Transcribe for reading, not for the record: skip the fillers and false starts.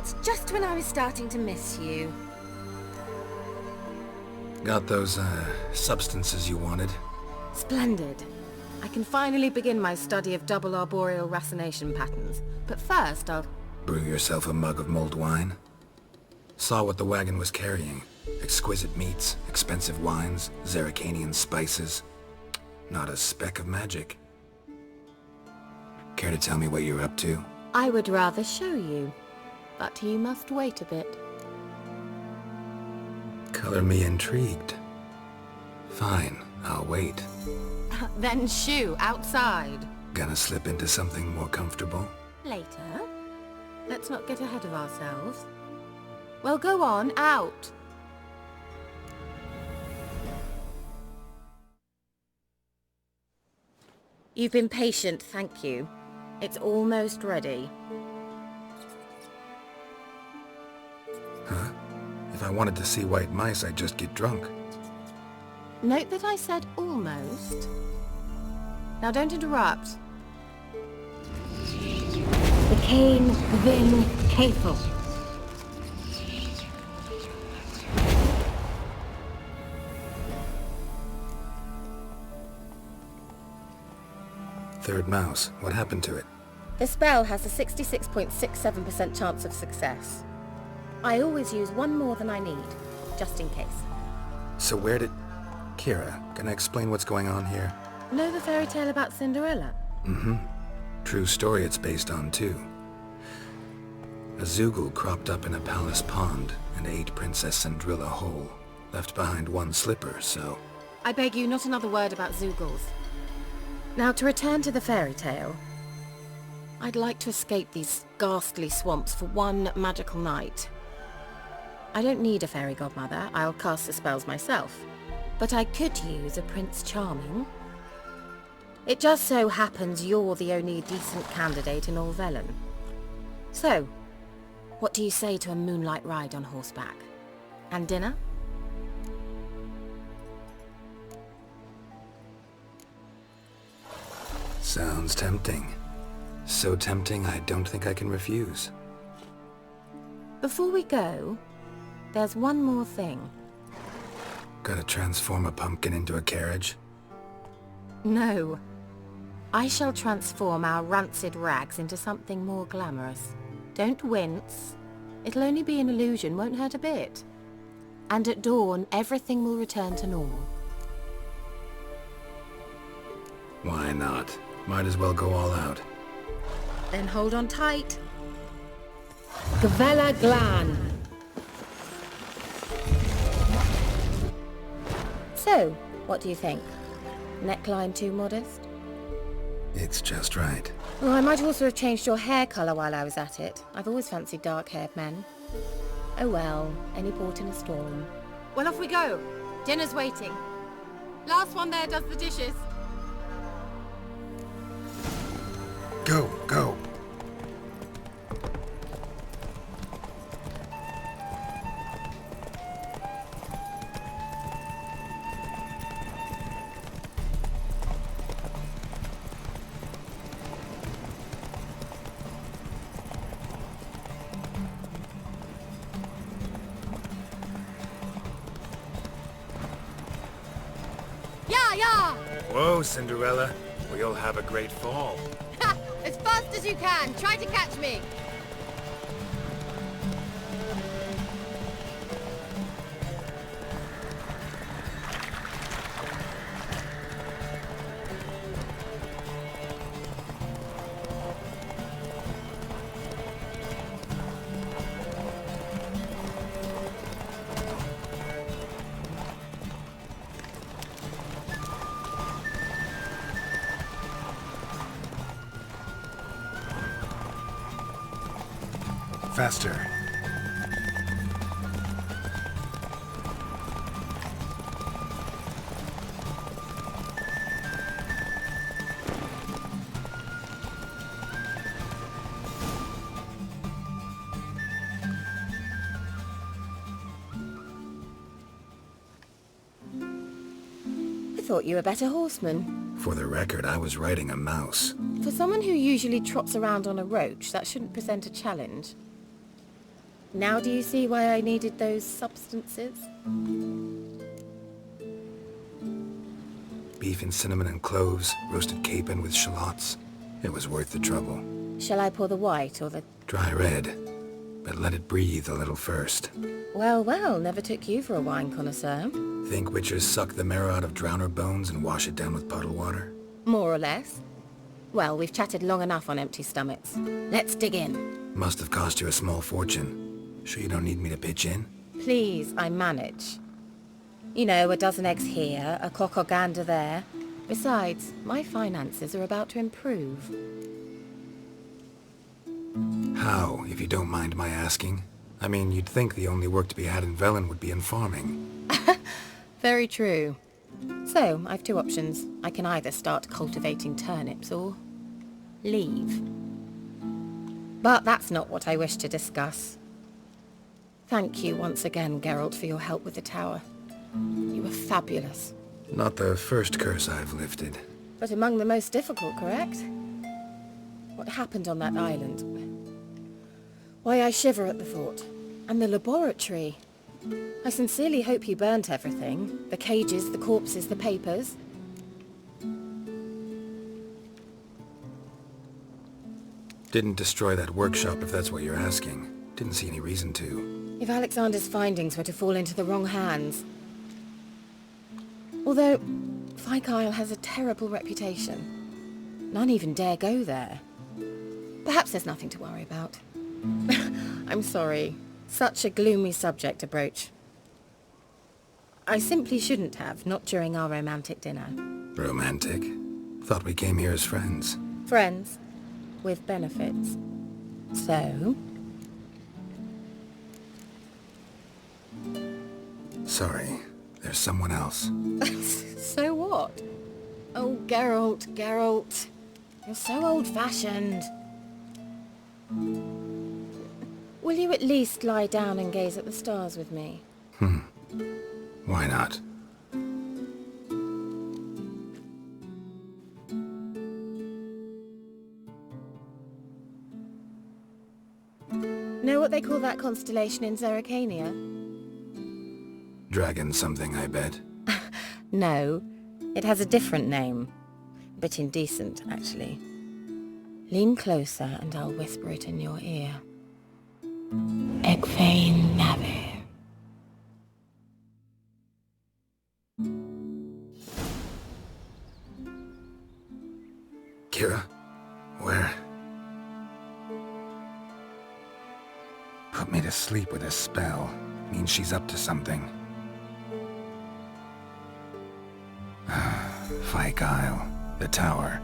Metz just when I was starting to miss you. Got those, substances you wanted? Splendid. I can finally begin my study of double arboreal racination patterns. But first, I'll... Brew yourself a mug of mulled wine? Saw what the wagon was carrying. Exquisite meats, expensive wines, Zerrikanian spices. Not a speck of magic. Care to tell me what you're up to? I would rather show you, but you must wait a bit. Color me intrigued. Fine, I'll wait. Then shoo, outside. Gonna slip into something more comfortable? Later. Let's not get ahead of ourselves. Well, go on, out. You've been patient, thank you. It's almost ready. Huh? If I wanted to see white mice, I'd just get drunk. Note that I said almost. Now don't interrupt. The cane, Vin, Kafel. Third mouse. What happened to it? The spell has a 66.67% chance of success. I always use one more than I need, just in case. So where did... Keira, can I explain what's going on here? Know the fairy tale about Cinderella? Mm-hmm. True story it's based on, too. A Zoogle cropped up in a palace pond and ate Princess Cinderella whole. Left behind one slipper, so... I beg you, not another word about Zoogles. Now, to return to the fairy tale, I'd like to escape these ghastly swamps for one magical night. I don't need a fairy godmother, I'll cast the spells myself. But I could use a Prince Charming. It just so happens you're the only decent candidate in all Velen. So, what do you say to a moonlight ride on horseback? And dinner? Sounds tempting. So tempting, I don't think I can refuse. Before we go, there's one more thing. Gotta transform a pumpkin into a carriage? No. I shall transform our rancid rags into something more glamorous. Don't wince. It'll only be an illusion, won't hurt a bit. And at dawn, everything will return to normal. Why not? Might as well go all out. Then hold on tight. Gavella Glan. So, what do you think? Neckline too modest? It's just right. Well, I might also have changed your hair colour while I was at it. I've always fancied dark-haired men. Oh well, any port in a storm. Well, off we go. Dinner's waiting. Last one there does the dishes. Go, go! Yeah! Whoa, Cinderella. We'll have a great fall. Ha! As fast as you can. Try to catch me. Faster. I thought you were a better horseman. For the record, I was riding a mouse. For someone who usually trots around on a roach, that shouldn't present a challenge. Now do you see why I needed those substances? Beef and cinnamon and cloves, roasted capon with shallots. It was worth the trouble. Shall I pour the white or the... Dry red, but let it breathe a little first. Well, well, never took you for a wine connoisseur. Think witchers suck the marrow out of drowner bones and wash it down with puddle water? More or less. Well, we've chatted long enough on empty stomachs. Let's dig in. Must have cost you a small fortune. Sure you don't need me to pitch in? Please, I manage. You know, a dozen eggs here, a cock or gander there. Besides, my finances are about to improve. How, if you don't mind my asking? I mean, you'd think the only work to be had in Velen would be in farming. Very true. So, I've two options. I can either start cultivating turnips or... leave. But that's not what I wish to discuss. Thank you once again, Geralt, for your help with the tower. You were fabulous. Not the first curse I've lifted. But among the most difficult, correct? What happened on that island? Why, I shiver at the thought. And the laboratory. I sincerely hope you burnt everything. The cages, the corpses, the papers. Didn't destroy that workshop if that's what you're asking. Didn't see any reason to. If Alexander's findings were to fall into the wrong hands... Although, Fyke Isle has a terrible reputation. None even dare go there. Perhaps there's nothing to worry about. I'm sorry. Such a gloomy subject to broach. I simply shouldn't have, not during our romantic dinner. Romantic? Thought we came here as friends. Friends. With benefits. So? Sorry. There's someone else. So what? Oh, Geralt, Geralt. You're so old-fashioned. Will you at least lie down and gaze at the stars with me? Why not? Know what they call that constellation in Zerrikania? Dragon something, I bet. No, it has a different name. A bit indecent, actually. Lean closer and I'll whisper it in your ear. Egfain Navir. Keira? Where? Put me to sleep with a spell. Means she's up to something. Fyke Isle. The tower.